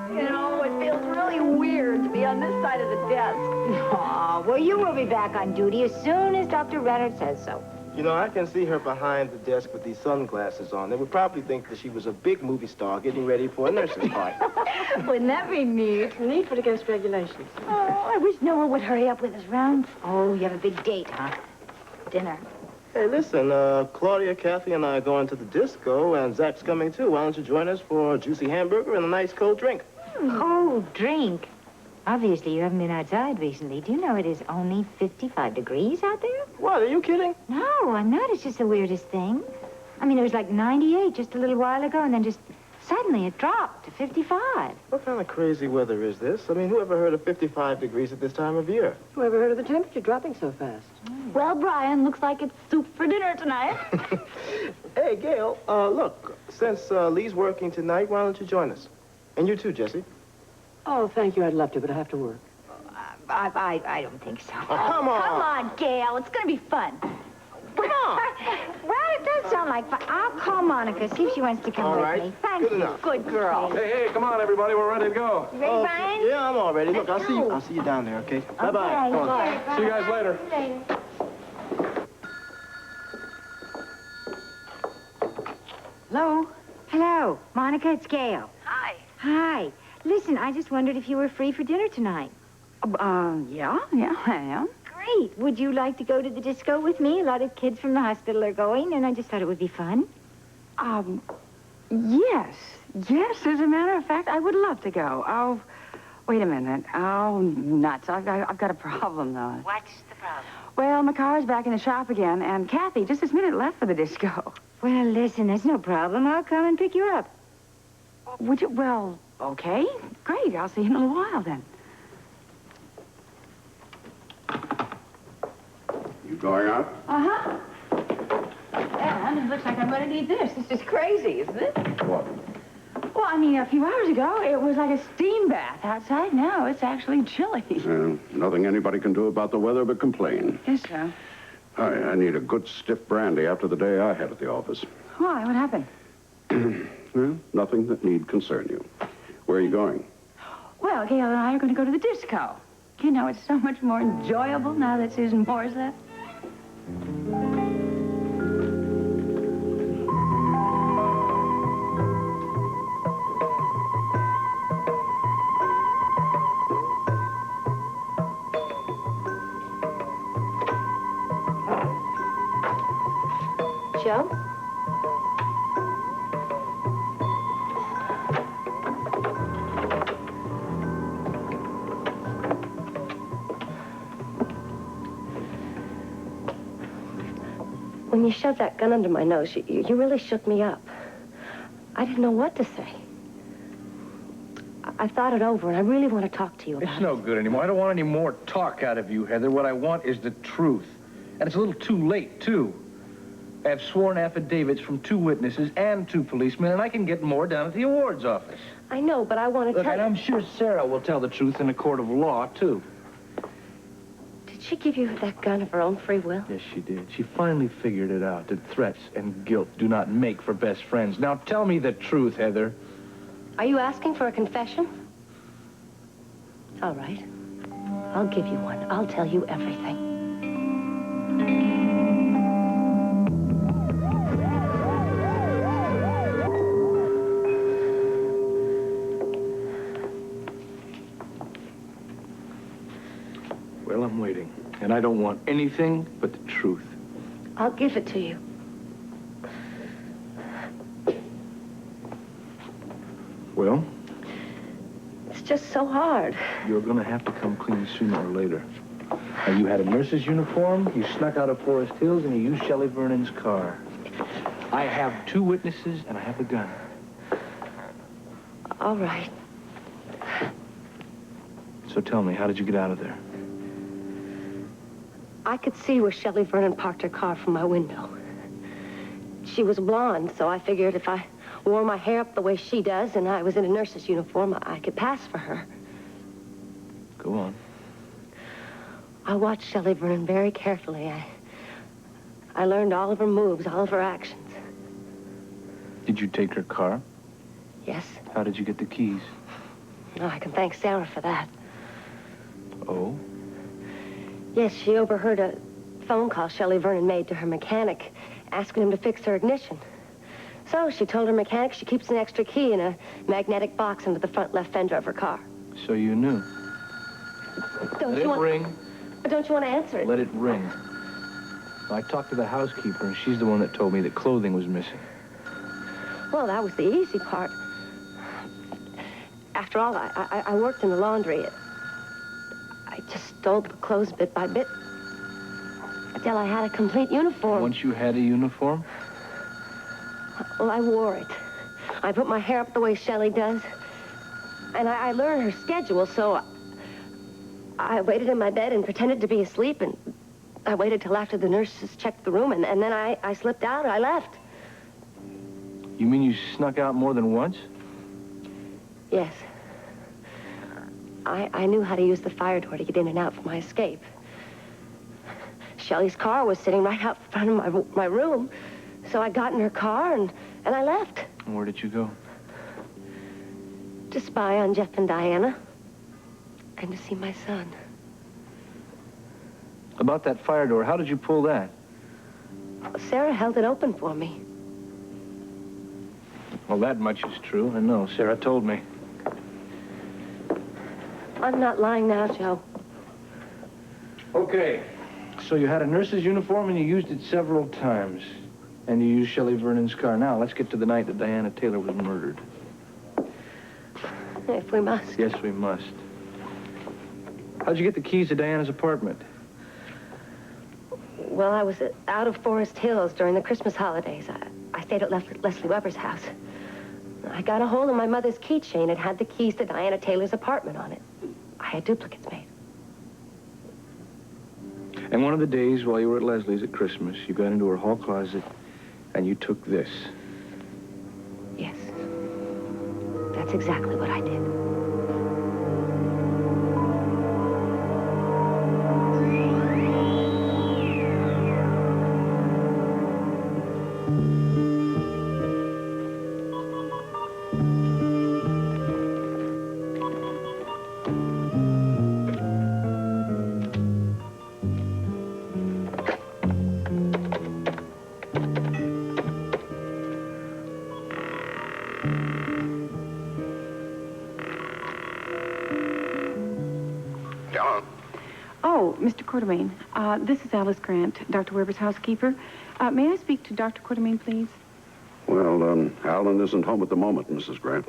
You know, it feels really weird to be on this side of the desk. Oh, well, you will be back on duty as soon as Dr. Renner says so. You know, I can see her behind the desk with these sunglasses on. They would probably think that she was a big movie star getting ready for a nurse's party. Wouldn't that be neat? Neat but against regulations. Oh, I wish Noah would hurry up with his rounds. Oh, you have a big date, huh? Dinner. Hey, listen, Claudia, Kathy, and I are going to the disco, and Zach's coming too. Why don't you join us for a juicy hamburger and a nice cold drink? Cold drink? Obviously, you haven't been outside recently. Do you know it is only 55 degrees out there? What, are you kidding? No, I'm not. It's just the weirdest thing. I mean, it was like 98 just a little while ago, and then just suddenly it dropped to 55. What kind of crazy weather is this? I mean, who ever heard of 55 degrees at this time of year? Who ever heard of the temperature dropping so fast? Well, Brian, looks like it's soup for dinner tonight. Hey, Gail, look, since Lee's working tonight, why don't you join us? And you too, Jesse. Oh, thank you. I'd love to, but I have to work. I don't think so. Oh, come on. Come on, Gail. It's going to be fun. Come on. Well, it does sound like fun. I'll call Monica, see if she wants to come All with right. me. Thank Good you. enough. Good girl. Hey, come on, everybody. We're ready to go. You ready, Brian? Yeah, I'm all ready. Look, Let's I'll go. see you down there, okay? Bye-bye. Okay, Come on. bye. See you guys later. Hello? Hello. Monica, it's Gail. Hi. Hi. Listen, I just wondered if you were free for dinner tonight. Yeah, I am. Great. Would you like to go to the disco with me? A lot of kids from the hospital are going, and I just thought it would be fun. Yes. Yes, as a matter of fact, I would love to go. Oh, wait a minute. Oh, nuts. I've got a problem, though. What's the problem? Well, my car's back in the shop again, and Kathy just this minute left for the disco. Well, listen, there's no problem. I'll come and pick you up. Would you? Well, okay. Great. I'll see you in a little while, then. You going out? Uh-huh. And it looks like I'm going to need this. This is crazy, isn't it? What? Well, I mean, a few hours ago, it was like a steam bath outside. Now it's actually chilly. Nothing anybody can do about the weather but complain. Yes, sir. I need a good stiff brandy after the day I had at the office. Why? What happened? Well, nothing that need concern you. Where are you going? Well, Gail and I are going to go to the disco. You know, it's so much more enjoyable now that Susan Moore's left. Joe? When you shoved that gun under my nose, you really shook me up. I didn't know what to say. I thought it over, and I really want to talk to you about It's it. no good anymore. I don't want any more talk out of you, Heather. What I want is the truth. And it's a little too late, too. I have sworn affidavits from 2 witnesses and 2 policemen, and I can get more down at the awards office. I know, but I want to Look, tell and you. I'm sure Sarah will tell the truth in a court of law, too. Did she give you that gun of her own free will? Yes, she did. She finally figured it out, that threats and guilt do not make for best friends. Now, tell me the truth, Heather. Are you asking for a confession? All right. I'll give you one. I'll tell you everything. Well, I'm waiting, and I don't want anything but the truth. I'll give it to you. Well, It's just so hard. you're gonna have to come clean sooner or later. Now, you had a nurse's uniform, you snuck out of Forest Hills, and you used Shelley Vernon's car. I have 2 witnesses, and I have the gun. All right. So tell me, how did you get out of there? I could see where Shelley Vernon parked her car from my window. She was blonde, so I figured if I wore my hair up the way she does and I was in a nurse's uniform, I could pass for her. Go on. I watched Shelley Vernon very carefully. I learned all of her moves, all of her actions. Did you take her car? Yes. How did you get the keys? Oh, I can thank Sarah for that. Oh? Yes, she overheard a phone call Shelley Vernon made to her mechanic, asking him to fix her ignition. So she told her mechanic she keeps an extra key in a magnetic box under the front left fender of her car. So you knew. Don't Let you it want... ring. Don't you want to answer it? Let it ring. I talked to the housekeeper, and she's the one that told me that clothing was missing. Well, that was the easy part. After all, I worked in the laundry. I just stole the clothes bit by bit until I had a complete uniform. Once you had a uniform? Well, I wore it. I put my hair up the way Shelley does. And I learned her schedule, so I waited in my bed and pretended to be asleep, and I waited till after the nurses checked the room, and then I slipped out and I left. You mean you snuck out more than once? Yes. I knew how to use the fire door to get in and out for my escape. Shelley's car was sitting right out front of my room, so I got in her car and I left. And where did you go? To spy on Jeff and Diana, and to see my son. About that fire door, how did you pull that? Sarah held it open for me. Well, that much is true. I know. Sarah told me. I'm not lying now, Joe. Okay. So you had a nurse's uniform and you used it several times. And you used Shelley Vernon's car. Now, let's get to the night that Diana Taylor was murdered. If we must. Yes, we must. How'd you get the keys to Diana's apartment? Well, I was out of Forest Hills during the Christmas holidays. I stayed at Leslie Weber's house. I got a hold of my mother's keychain. It had the keys to Diana Taylor's apartment on it. I had duplicates made. And one of the days while you were at Leslie's at Christmas, you got into her hall closet and you took this. Yes. That's exactly what I did. Oh, Mr. Quartermain, this is Alice Grant, Dr. Weber's housekeeper. May I speak to Dr. Quartermain, please? Well, Alan isn't home at the moment, Mrs. Grant.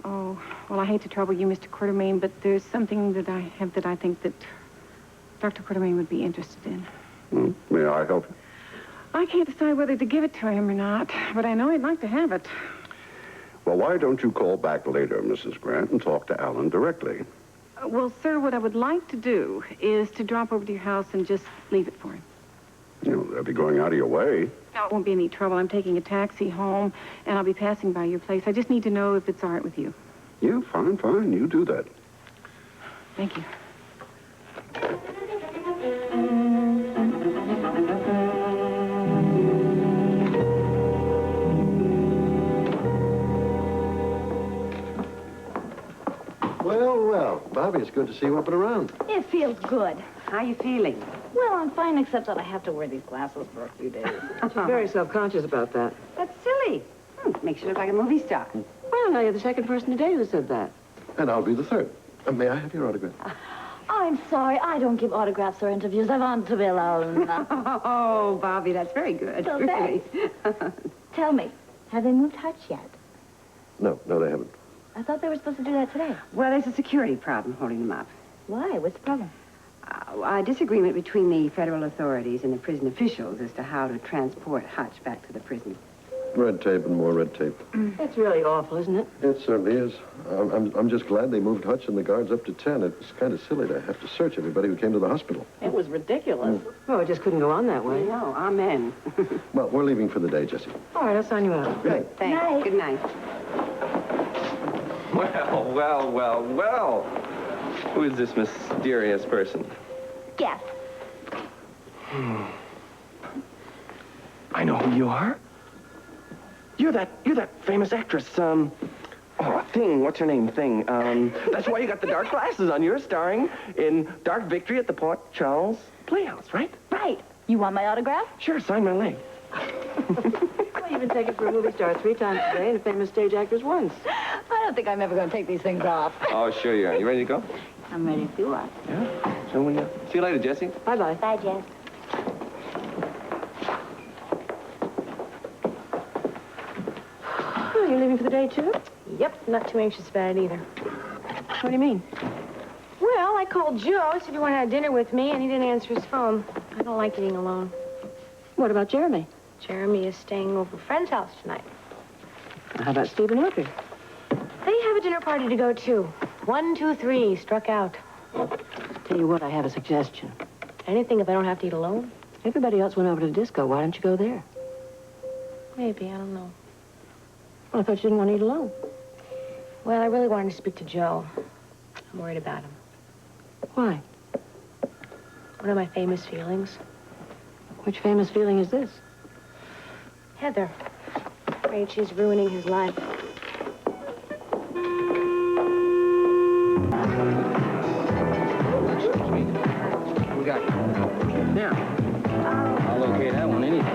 Oh, well, I hate to trouble you, Mr. Quartermain, but there's something that I have that I think that Dr. Quartermain would be interested in. May I help you? I can't decide whether to give it to him or not, but I know he'd like to have it. Well, why don't you call back later, Mrs. Grant, and talk to Alan directly? Well, sir, what I would like to do is to drop over to your house and just leave it for him. You know, they'll be going out of your way. No, it won't be any trouble. I'm taking a taxi home, and I'll be passing by your place. I just need to know if it's all right with you. Yeah, fine, fine. You do that. Thank you. Well, Bobbie, it's good to see you up and around. It feels good. How you feeling? Well, I'm fine, except that I have to wear these glasses for a few days. She's very self-conscious about that. That's silly. Makes you look like a movie star. Well, now you're the second person today who said that. And I'll be the third. May I have your autograph? I'm sorry, I don't give autographs or interviews. I want to be alone. Oh, Bobbie, that's very good. So really. Tell me, have they moved Hutch yet? No, they haven't. I thought they were supposed to do that today. Well, there's a security problem holding them up. Why? What's the problem? A disagreement between the federal authorities and the prison officials as to how to transport Hutch back to the prison. Red tape and more red tape. It's really awful, isn't it? It certainly is. I'm just glad they moved Hutch and the guards up to 10. It's kind of silly to have to search everybody who came to the hospital. It was ridiculous. Well, it just couldn't go on that way. No, amen. Well, we're leaving for the day, Jessie. All right, I'll sign you out. Good. Thanks. Night. Good night. Well. Who is this mysterious person? Yes. I know who you are. You're that famous actress, What's her name? Thing. That's why you got the dark glasses on. You're starring in Dark Victory at the Port Charles Playhouse, right? Right. You want my autograph? Sure, sign my leg. Well, you've been taken for a movie star 3 times today and famous stage actors once. I don't think I'm ever going to take these things off. Oh, sure you are. You ready to go? I'm ready if you are. Yeah. So, see you later, Jesse. Bye-bye. Bye, Jess. Oh, you leaving for the day, too? Yep, not too anxious about it either. What do you mean? Well, I called Joe, said he wanted to have dinner with me, and he didn't answer his phone. I don't like eating alone. What about Jeremy? Jeremy is staying over a friend's house tonight. How about Steve and Rooker? They have a dinner party to go to. 1, 2, 3, struck out. Tell you what, I have a suggestion. Anything if I don't have to eat alone? Everybody else went over to the disco. Why don't you go there? Maybe, I don't know. Well, I thought you didn't want to eat alone. Well, I really wanted to speak to Joe. I'm worried about him. Why? One of my famous feelings. Which famous feeling is this? Heather. Afraid she's ruining his life. Excuse me. We got you. Now, I'll locate that one anything.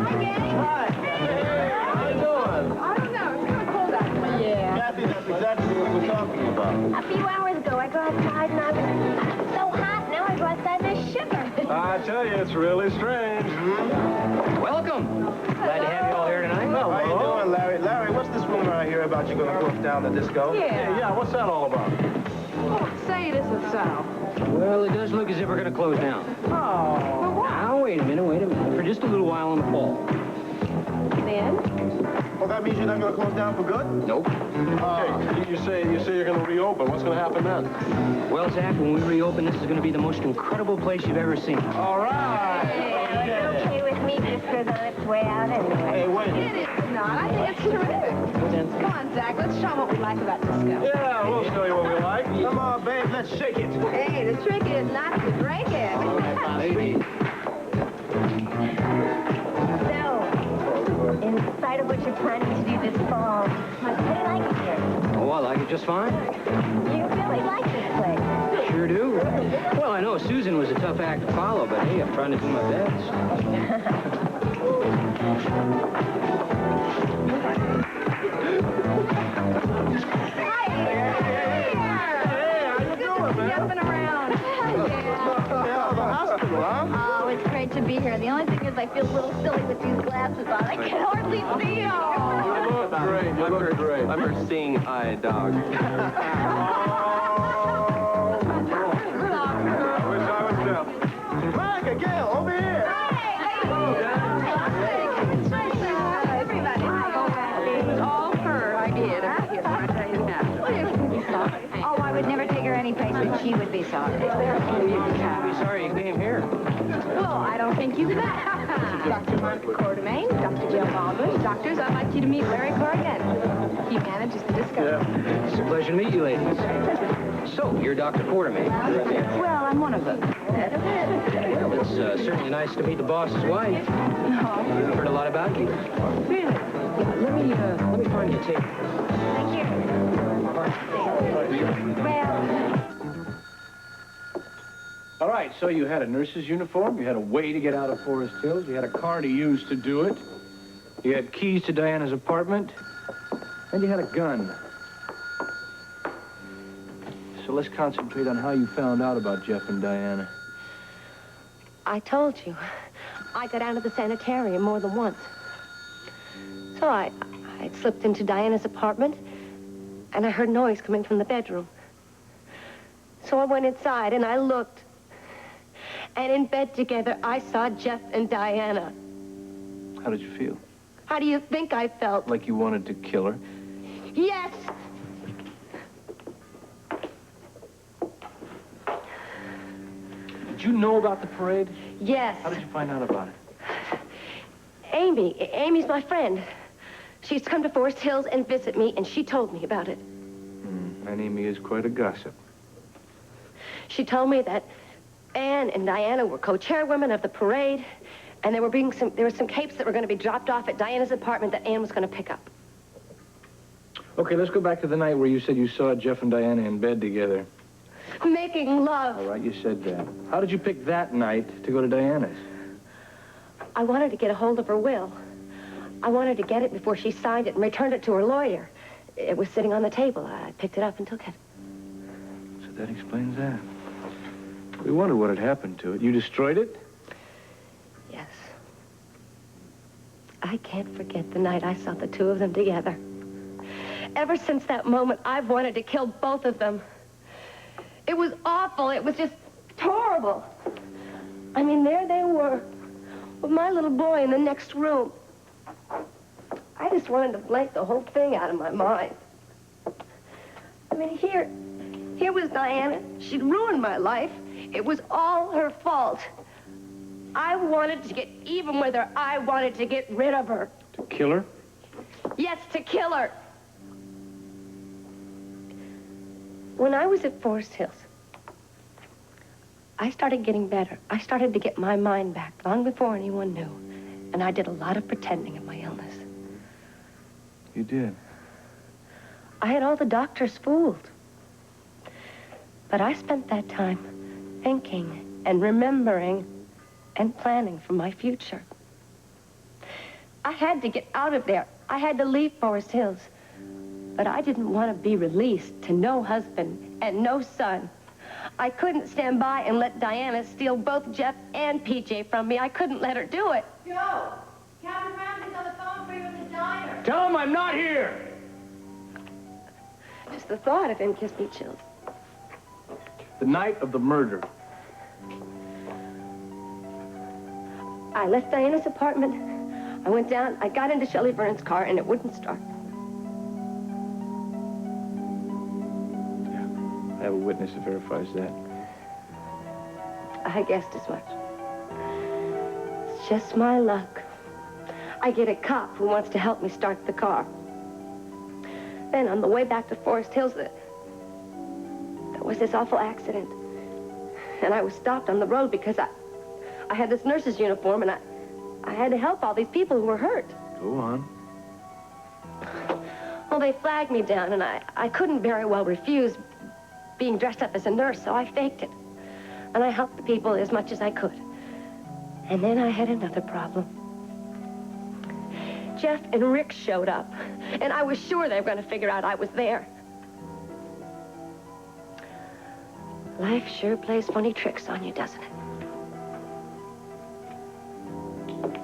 Hi. Hey, how you doing? I don't know. It's kind of cold out. Yeah. Kathy, that's exactly what we're talking about. A few hours ago, I go outside and I was so hot. Now I go outside and I shiver. I tell you, it's really strange. Welcome. Glad to have you all here tonight. How you doing, Larry? Larry, what's this rumor I hear about you going to close down the disco? Yeah, what's that all about? Oh, say it isn't so. Well, it does look as if we're going to close down. Oh. Now, wait a minute. For just a little while in the fall. Then? Well, that means you're not going to close down for good? Nope. Okay, you say you're going to reopen. What's going to happen then? Well, Zach, when we reopen, this is going to be the most incredible place you've ever seen. All right. It's okay with me just because on its way out anyway. Hey, wait. It is not. I think it's terrific. Come on, Zach. Let's show them what we like about disco. Yeah, we'll show you what we like. Come on, babe, let's shake it. Hey, the trick is not to break it. So, in spite of what you're planning to do this fall, how do you like it here? Oh, I like it just fine. You really like this place. Sure do. Well, I know Susan was a tough act to follow, but hey, I'm trying to do my best. Jumping around. Oh, it's great to be here. The only thing is I feel a little silly with these glasses on. I can hardly see. You look great. You look great. I'm her seeing eye dog. I wish I was deaf. Monica, Gail, over here. Everybody. It was all her idea to be here. I tell you that. Oh, I would never take her any place that she would be sorry. I'm sorry you came here. Well, I don't think you bet. Dr. Monica Quartermain, Dr. Gail Monica. Doctors, I'd like you to meet Larry Corrigan. He manages the disco. It's a pleasure to meet you, ladies. So, you're Dr. Quartermain. Well, I'm one of them. Well, it's certainly nice to meet the boss's wife. I've heard a lot about you. Really? Let me find you a table. Thank you. Well, All right, so you had a nurse's uniform, you had a way to get out of Forest Hills, you had a car to use to do it, you had keys to Diana's apartment, and you had a gun. So let's concentrate on how you found out about Jeff and Diana. I told you. I got down to the sanitarium more than once. So I slipped into Diana's apartment, and I heard noise coming from the bedroom. So I went inside, and I looked. And in bed together, I saw Jeff and Diana. How did you feel? How do you think I felt? Like you wanted to kill her? Yes! Did you know about the parade? Yes. How did you find out about it? Amy. Amy's my friend. She used to come to Forest Hills and visit me, and she told me about it. And Amy is quite a gossip. She told me that Anne and Diana were co-chairwomen of the parade, and there were some capes that were going to be dropped off at Diana's apartment that Anne was going to pick up. Okay, let's go back to the night where you said you saw Jeff and Diana in bed together. Making love. All right, you said that. How did you pick that night to go to Diana's? I wanted to get a hold of her will. I wanted to get it before she signed it and returned it to her lawyer. It was sitting on the table. I picked it up and took it. So that explains that. We wondered what had happened to it. You destroyed it? Yes. I can't forget the night I saw the two of them together. Ever since that moment, I've wanted to kill both of them. It was awful. It was just horrible. I mean, there they were, with my little boy in the next room. I just wanted to blank the whole thing out of my mind. I mean, here was Diana. She'd ruined my life. It was all her fault. I wanted to get even with her. I wanted to get rid of her. To kill her? Yes, to kill her. When I was at Forest Hills, I started getting better. I started to get my mind back long before anyone knew. And I did a lot of pretending of my illness. You did? I had all the doctors fooled. But I spent that time thinking and remembering and planning for my future. I had to get out of there. I had to leave Forest Hills. But I didn't want to be released to no husband and no son. I couldn't stand by and let Diana steal both Jeff and PJ from me. I couldn't let her do it. Joe, Captain Ramsey's on the phone for you in the diner. Tell him I'm not here! Just the thought of him gives me chills. The night of the murder. I left Diana's apartment. I went down, I got into Shelley Vernon's car, and it wouldn't start. I have a witness that verifies that. I guessed as much. It's just my luck. I get a cop who wants to help me start the car. Then on the way back to Forest Hills, there was this awful accident. And I was stopped on the road because I had this nurse's uniform and I had to help all these people who were hurt. Go on. Well, they flagged me down and I couldn't very well refuse being dressed up as a nurse, so I faked it. And I helped the people as much as I could. And then I had another problem. Jeff and Rick showed up, and I was sure they were going to figure out I was there. Life sure plays funny tricks on you, doesn't it?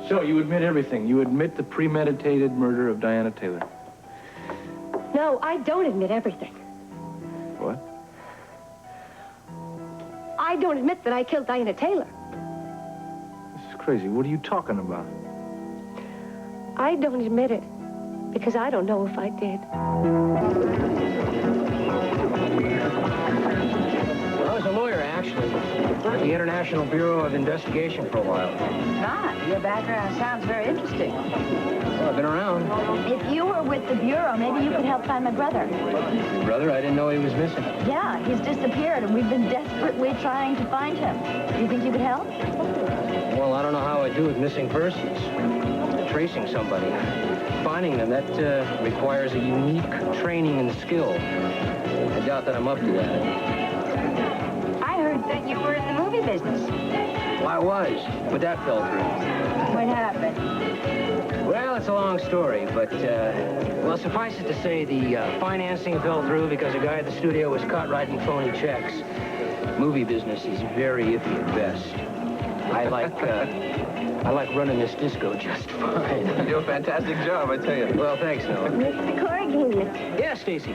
So, you admit everything. You admit the premeditated murder of Diana Taylor. No, I don't admit everything. What? I don't admit that I killed Diana Taylor. This is crazy. What are you talking about? I don't admit it because I don't know if I did. I was a lawyer, actually. At the International Bureau of Investigation for a while. Ah, your background sounds very interesting. Well, I've been around. If you were with the Bureau, maybe you could help find my brother. Your brother? I didn't know he was missing. Yeah, he's disappeared, and we've been desperately trying to find him. Do you think you could help? Well, I don't know how I do with missing persons. Tracing somebody. Finding them, that requires a unique training and skill. I doubt that I'm up to that. I heard that you were in the movie business. Well, I was, but that fell through. What happened? Well, it's a long story, but, well, suffice it to say, the financing fell through because a guy at the studio was caught writing phony checks. Movie business is very iffy at best. I like running this disco just fine. You do a fantastic job, I tell you. Well, thanks, Noah. Mr. Corrigan. Yeah, Stacy.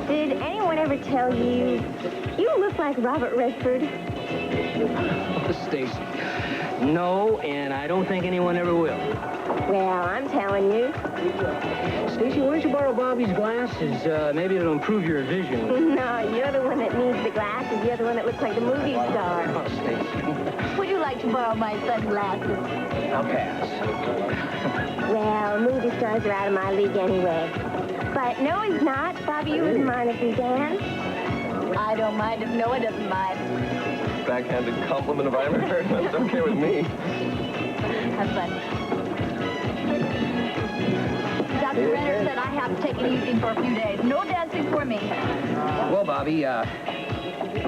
Did anyone ever tell you look like Robert Redford? Stacy. No, and I don't think anyone ever will. Well, I'm telling you. Stacy, why don't you borrow Bobbie's glasses? Maybe it'll improve your vision. No, you're the one that needs the glasses. You're the one that looks like the movie star. Oh, Stacy. Would you like to borrow my sunglasses? I'll pass. Well, movie stars are out of my league anyway. But no, he's not. Bobbie, you wouldn't mind if we dance. I don't mind if Noah doesn't mind. Backhanded compliment if I ever heard. That's okay with me. Have fun. Dr. Renner said I have to take it easy for a few days. No dancing for me. Well, Bobbie,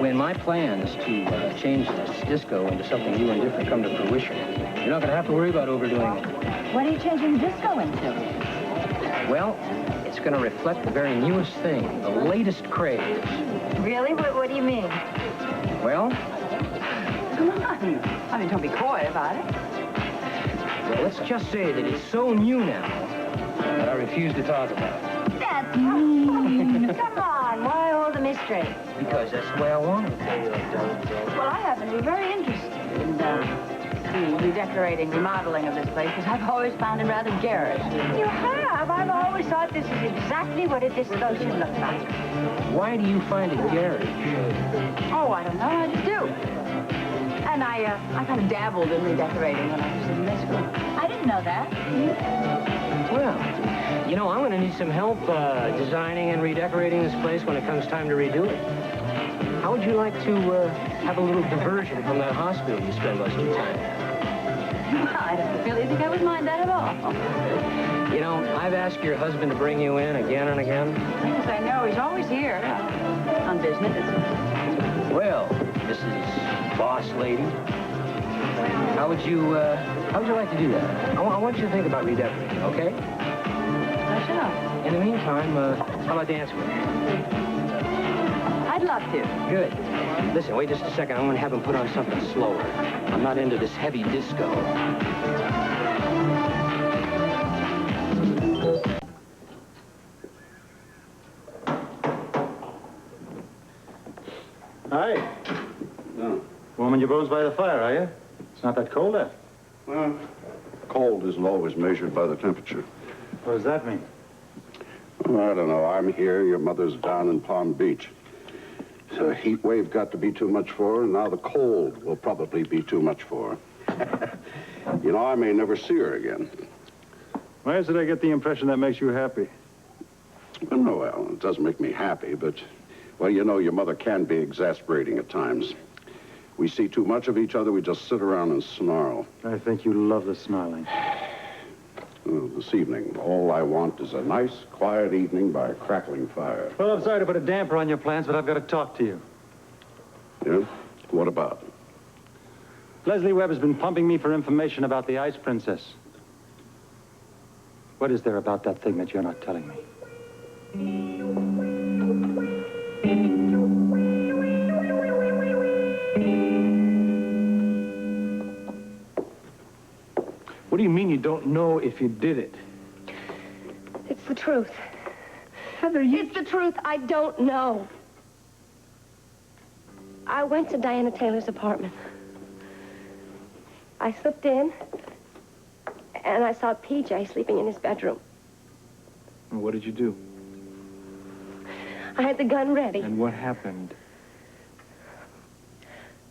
when my plans to change this disco into something new and different come to fruition, you're not going to have to worry about overdoing it. What are you changing the disco into? Well, it's going to reflect the very newest thing, the latest craze. Really? What do you mean? Well, Come on. I mean, don't be coy about it. well, let's just say that it's so new now that I refuse to talk about it. That's mean. Come on, why all the mystery? Because that's the way I want it. Well, I happen to be very interested in the redecorating, remodeling of this place, because I've always found it rather garish. You have? I've always thought this is exactly what a disco should look like. Why do you find it garish? Oh, I don't know. I just do. And I kind of dabbled in redecorating when I was in med school. I didn't know that. Well, you know, I'm going to need some help designing and redecorating this place when it comes time to redo it. How would you like to have a little diversion from that hospital you spend most of your time at? I don't really think I would mind that at all. You know, I've asked your husband to bring you in again and again. Yes, I know. He's always here on business. Well, Mrs. Boss Lady, how would you like to do that? I want you to think about redecorating, okay? I shall. In the meantime, how about dancing with me? I'd love to. Good. Listen, wait just a second. I'm going to have him put on something slower. I'm not into this heavy disco. Hi. No. Warming your bones by the fire, are you? It's not that cold there. Well, cold isn't always measured by the temperature. What does that mean? Oh, I don't know. I'm here. Your mother's down in Palm Beach. The heat wave got to be too much for her, and now the cold will probably be too much for her. You know, I may never see her again. Why is it I get the impression that makes you happy? Well, it doesn't make me happy, but, well, you know, your mother can be exasperating at times. We see too much of each other, we just sit around and snarl. I think you love the snarling. Well, this evening, all I want is a nice, quiet evening by a crackling fire. Well, I'm sorry to put a damper on your plans, but I've got to talk to you. Yeah? What about? Leslie Webb has been pumping me for information about the Ice Princess. What is there about that thing that you're not telling me? What do you mean you don't know if you did it? It's the truth. Heather, It's the truth. I don't know. I went to Diana Taylor's apartment. I slipped in, and I saw PJ sleeping in his bedroom. And what did you do? I had the gun ready. And what happened?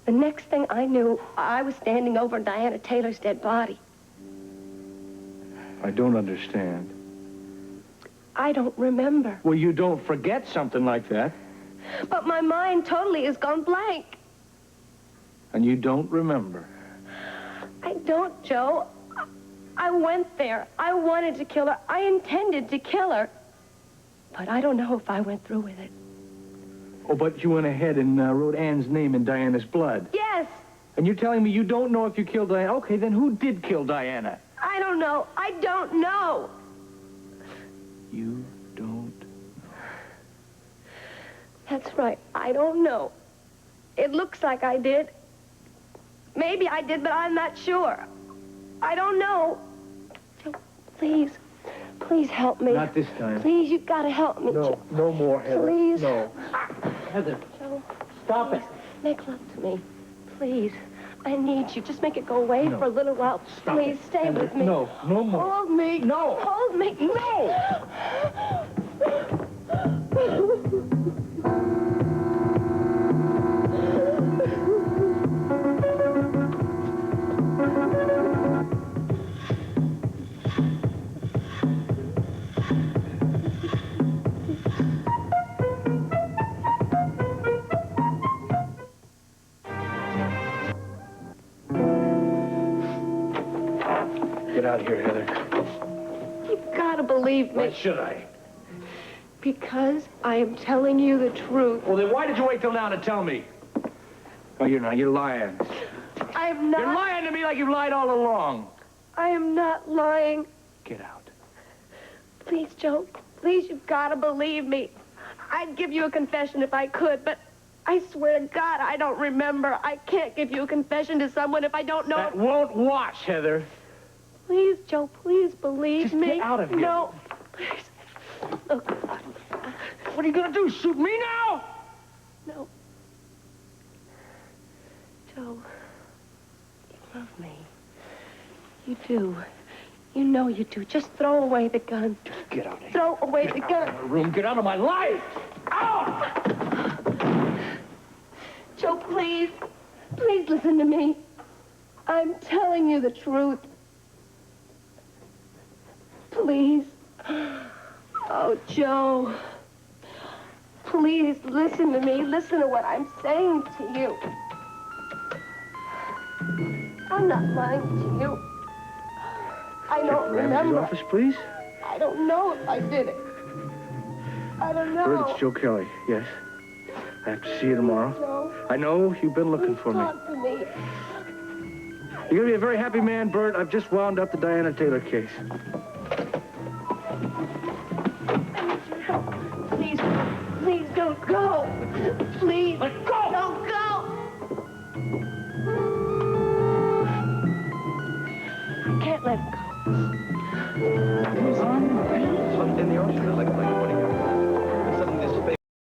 The next thing I knew, I was standing over Diana Taylor's dead body. I don't understand. I don't remember. Well, you don't forget something like that. But my mind totally has gone blank. And you don't remember. I don't, Joe. I went there. I wanted to kill her. I intended to kill her. But I don't know if I went through with it. Oh, but you went ahead and wrote Ann's name in Diana's blood. Yes. And you're telling me you don't know if you killed Diana? Okay, then who did kill Diana? I don't know. I don't know. You don't. That's right. I don't know. It looks like I did. Maybe I did, but I'm not sure. I don't know. Joe, please. Please help me. Not this time. Please, you've got to help me. No, Joe. no more, Heather. Please. No. Heather, Joe, stop it. make love to me. Please. I need you. Just make it go away for a little while. Stop Please, it. stay Heather, with me. No, no more. Hold me. No. Hold me. No. Get out of here, Heather. You've got gotta believe me. Why should I? Because I am telling you the truth. Well, then why did you wait till now to tell me? Oh, you're not. You're lying. I am not. You're lying to me like you've lied all along. I am not lying. Get out. Please, Joe. Please, you've gotta believe me. I'd give you a confession if I could, but I swear to God, I don't remember. I can't give you a confession to someone if I don't know. That won't wash, Heather. Please, Joe, please believe me. Just get out of here. No, please. Look. What are you gonna do, shoot me now? No. Joe, you love me. You do. You know you do. Just throw away the gun. Just get out of here. Throw away the gun. Get out of my room. Get out of my life. Out! Joe, please. Please listen to me. I'm telling you the truth. Please. Oh, Joe. Please listen to me. Listen to what I'm saying to you. I'm not lying to you. I don't remember. Office, please. I don't know if I did it. I don't know. Bert, it's Joe Kelly. Yes. I have to see you tomorrow. Joe, I know you've been looking for me. talk to me. You're gonna be a very happy man, Bert. I've just wound up the Diana Taylor case. Please, please don't go. Please. Let go! Don't